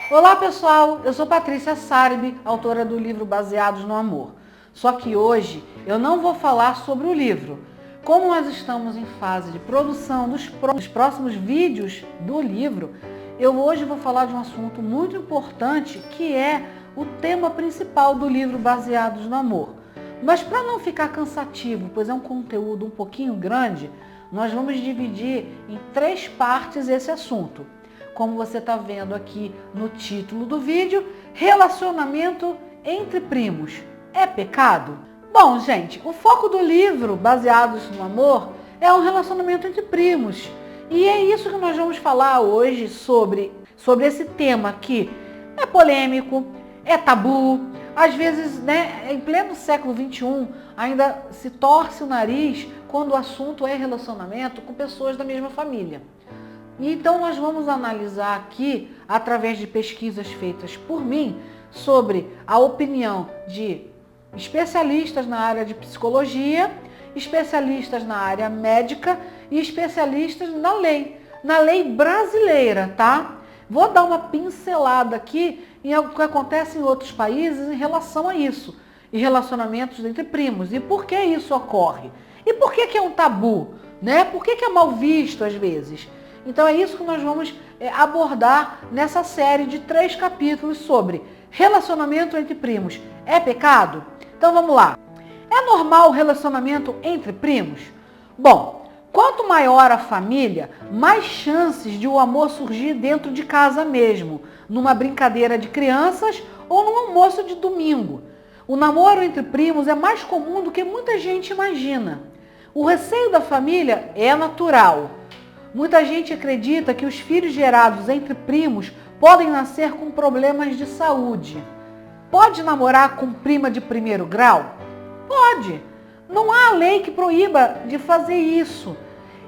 Olá pessoal, eu sou Patrícia Sarbi, autora do livro Baseados no Amor. Só que hoje eu não vou falar sobre o livro. Como nós estamos em fase de produção dos próximos vídeos do livro, eu hoje vou falar de um assunto muito importante que é o tema principal do livro Baseados no Amor. Mas para não ficar cansativo, pois é um conteúdo um pouquinho grande, nós vamos dividir em 3 partes esse assunto. Como você está vendo aqui no título do vídeo, relacionamento entre primos é pecado? Bom, gente, o foco do livro Baseados no Amor é um relacionamento entre primos. E é isso que nós vamos falar hoje sobre esse tema que é polêmico, é tabu. Às vezes, em pleno século XXI, ainda se torce o nariz quando o assunto é relacionamento com pessoas da mesma família. Então nós vamos analisar aqui, através de pesquisas feitas por mim, sobre a opinião de especialistas na área de psicologia, especialistas na área médica e especialistas na lei brasileira, tá? Vou dar uma pincelada aqui em algo que acontece em outros países em relação a isso, em relacionamentos entre primos. E por que isso ocorre? E por que é um tabu? Por que é mal visto às vezes? Então é isso que nós vamos abordar nessa série de 3 capítulos sobre relacionamento entre primos. É pecado? Então vamos lá. É normal o relacionamento entre primos? Bom, quanto maior a família, mais chances de o amor surgir dentro de casa mesmo, numa brincadeira de crianças ou num almoço de domingo. O namoro entre primos é mais comum do que muita gente imagina. O receio da família é natural. Muita gente acredita que os filhos gerados entre primos podem nascer com problemas de saúde. Pode namorar com prima de primeiro grau? Pode. Não há lei que proíba de fazer isso.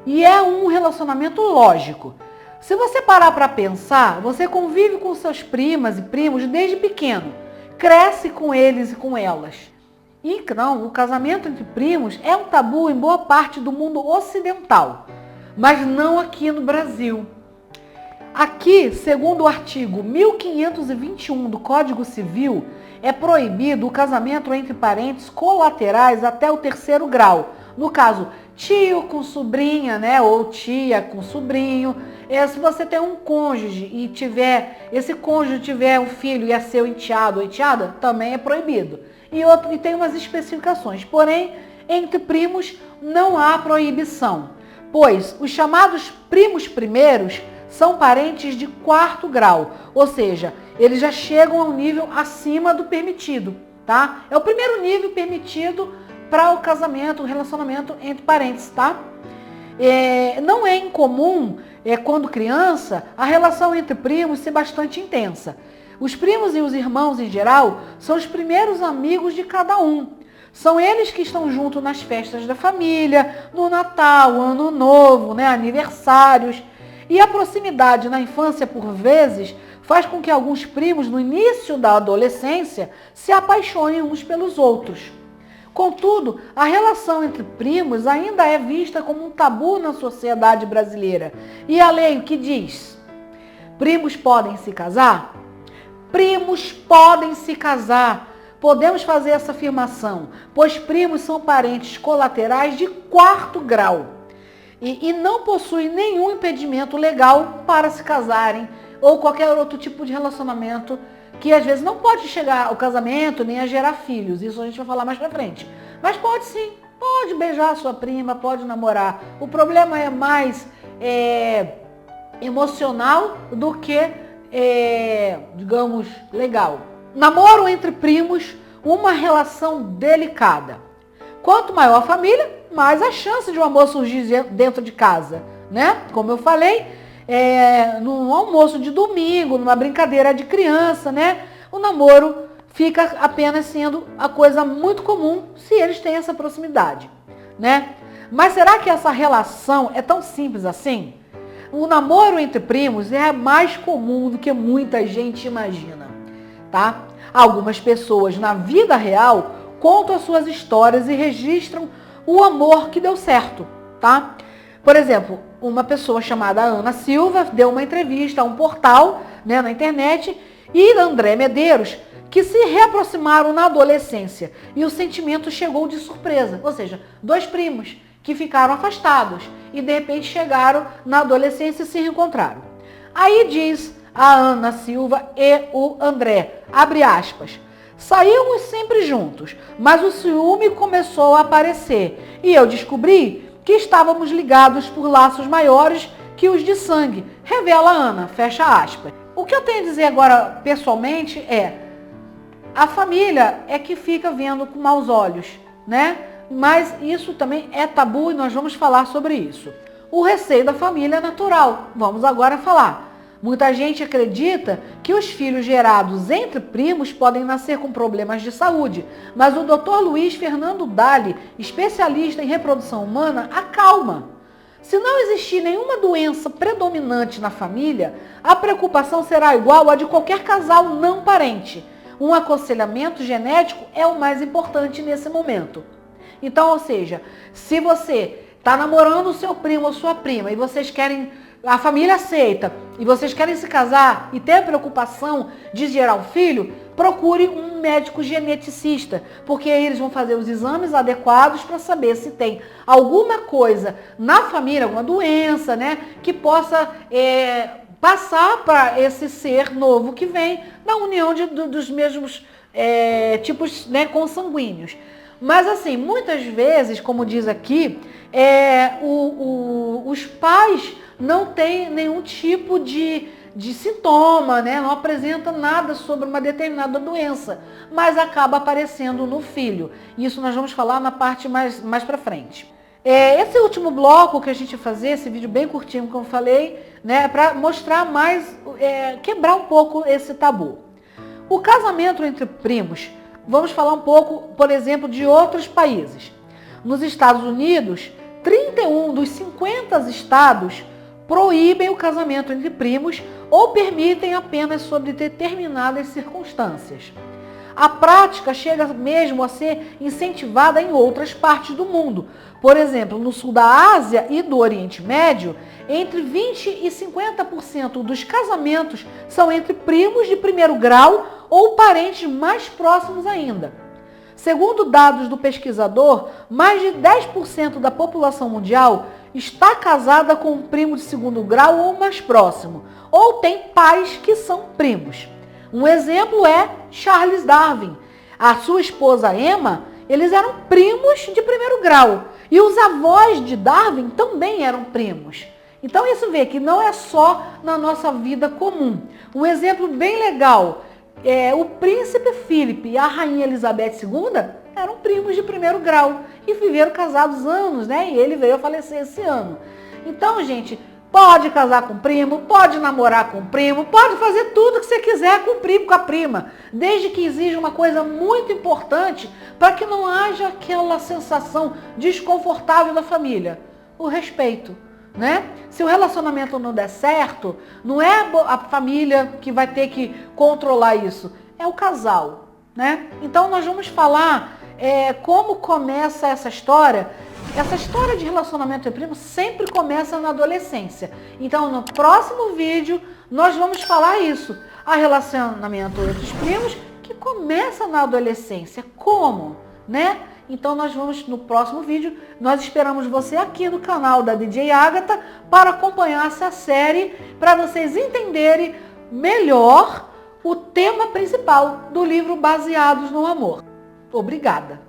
E é um relacionamento lógico. Se você parar para pensar, você convive com seus primas e primos desde pequeno. Cresce com eles e com elas. Então, o casamento entre primos é um tabu em boa parte do mundo ocidental. Mas não aqui no Brasil. Aqui, segundo o artigo 1521 do Código Civil, é proibido o casamento entre parentes colaterais até o 3º grau. No caso, tio com sobrinha, ou tia com sobrinho. Se você tem um cônjuge e esse cônjuge tiver um filho e é seu enteado ou enteada, também é proibido. E tem umas especificações. Porém, entre primos não há proibição. Pois os chamados primos primeiros são parentes de 4º grau, ou seja, eles já chegam a um nível acima do permitido, tá? É o primeiro nível permitido para o casamento, o relacionamento entre parentes, tá? Não é incomum, quando criança, a relação entre primos ser bastante intensa. Os primos e os irmãos, em geral, são os primeiros amigos de cada um. São eles que estão juntos nas festas da família, no Natal, Ano Novo, aniversários. E a proximidade na infância, por vezes, faz com que alguns primos, no início da adolescência, se apaixonem uns pelos outros. Contudo, a relação entre primos ainda é vista como um tabu na sociedade brasileira. E a lei o que diz? Primos podem se casar? Primos podem se casar. Podemos fazer essa afirmação, pois primos são parentes colaterais de 4º grau e não possuem nenhum impedimento legal para se casarem ou qualquer outro tipo de relacionamento que às vezes não pode chegar ao casamento nem a gerar filhos. Isso a gente vai falar mais pra frente. Mas pode sim, pode beijar a sua prima, pode namorar. O problema é mais emocional do que, digamos, legal. Namoro entre primos, uma relação delicada. Quanto maior a família, mais a chance de um amor surgir dentro de casa, Como eu falei, num almoço de domingo, numa brincadeira de criança, O namoro fica apenas sendo a coisa muito comum se eles têm essa proximidade, Mas será que essa relação é tão simples assim? O namoro entre primos é mais comum do que muita gente imagina. Tá? Algumas pessoas na vida real contam as suas histórias e registram o amor que deu certo, tá? Por exemplo, uma pessoa chamada Ana Silva deu uma entrevista a um portal, na internet, e André Medeiros, que se reaproximaram na adolescência e o sentimento chegou de surpresa. Ou seja, dois primos que ficaram afastados e de repente chegaram na adolescência e se reencontraram. Aí diz a Ana Silva e o André, abre aspas, saímos sempre juntos, mas o ciúme começou a aparecer e eu descobri que estávamos ligados por laços maiores que os de sangue, revela Ana, fecha aspas. O que eu tenho a dizer agora pessoalmente é, a família é que fica vendo com maus olhos, né? Mas isso também é tabu e nós vamos falar sobre isso. O receio da família é natural, vamos agora falar. Muita gente acredita que os filhos gerados entre primos podem nascer com problemas de saúde, mas o Dr. Luiz Fernando Dali, especialista em reprodução humana, acalma. Se não existir nenhuma doença predominante na família, a preocupação será igual à de qualquer casal não parente. Um aconselhamento genético é o mais importante nesse momento. Então, ou seja, se você está namorando o seu primo ou sua prima e vocês querem, a família aceita, e vocês querem se casar e ter a preocupação de gerar um filho, procure um médico geneticista, porque aí eles vão fazer os exames adequados para saber se tem alguma coisa na família, alguma doença, né, que possa passar para esse ser novo que vem na união dos mesmos tipos, né, consanguíneos. Mas assim, muitas vezes, como diz aqui, os pais não têm nenhum tipo de sintoma, né? Não apresenta nada sobre uma determinada doença, mas acaba aparecendo no filho. Isso nós vamos falar na parte mais para frente. Esse último bloco que a gente vai fazer, esse vídeo bem curtinho, como eu falei, né, para mostrar mais, quebrar um pouco esse tabu. O casamento entre primos, vamos falar um pouco, por exemplo, de outros países. Nos Estados Unidos, 31 dos 50 estados proíbem o casamento entre primos ou permitem apenas sob determinadas circunstâncias. A prática chega mesmo a ser incentivada em outras partes do mundo. Por exemplo, no sul da Ásia e do Oriente Médio, entre 20% e 50% dos casamentos são entre primos de primeiro grau ou parentes mais próximos ainda. Segundo dados do pesquisador, mais de 10% da população mundial está casada com um primo de segundo grau ou mais próximo, ou tem pais que são primos. Um exemplo é Charles Darwin. A sua esposa Emma, eles eram primos de primeiro grau. E os avós de Darwin também eram primos. Então isso vê que não é só na nossa vida comum. Um exemplo bem legal, o príncipe Philip e a rainha Elizabeth II eram primos de primeiro grau e viveram casados anos, né? E ele veio a falecer esse ano. Então, gente, pode casar com primo, pode namorar com primo, pode fazer tudo que você quiser com o primo, com a prima, desde que exija uma coisa muito importante para que não haja aquela sensação desconfortável da família, o respeito, né? Se o relacionamento não der certo, não é a família que vai ter que controlar isso, é o casal, né? Então nós vamos falar como começa essa história. Essa história de relacionamento entre primos sempre começa na adolescência. Então, no próximo vídeo, nós vamos falar isso. A relacionamento entre os primos que começa na adolescência. Como? Né? Então, nós vamos, no próximo vídeo, nós esperamos você aqui no canal da DJ Agatha para acompanhar essa série, para vocês entenderem melhor o tema principal do livro Baseados no Amor. Obrigada!